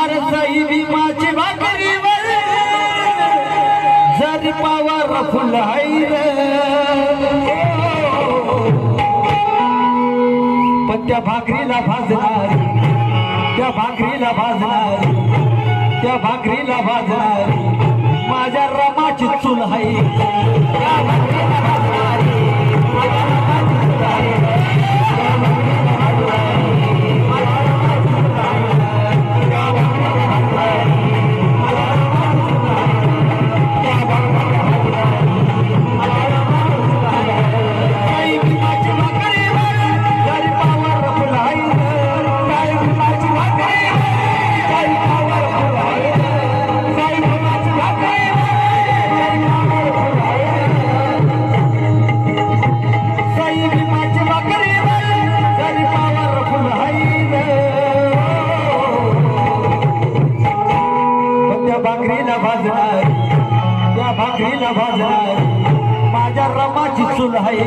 अरे साई भीमाची भाकरीवर जरी पावर फुल हाय रे, पण त्या भाकरीला भाजणार, त्या भाकरीला भाजणार, त्या भाकरीला भाजणार माझ्या रमाची चूल हाय, त्या भाकरीला भाजणार माझ्या रमाची चूल हाय, त्या भाकरीला भाजणार माझ्या रमाची चूल हाय, त्या भाकरीला भाजणार माझ्या रमाची चूल हाय, त्या भाकरीला भाजणार माझ्या रमाची चूल हाय. साई भीमाची भाकरीवर जरी पावर फुल हाय, साई भीमाची भाकरीवर जरी पावर फुल हाय, साई भीमाची भाकरीवर जरी पावर फुल हाय, साई भीमाची भाकरीवर जरी पावर फुल हाय, त्या भाकरीला भाजणार, त्या भाकरीला भाजणार माझ्या रमाची चूल हाय.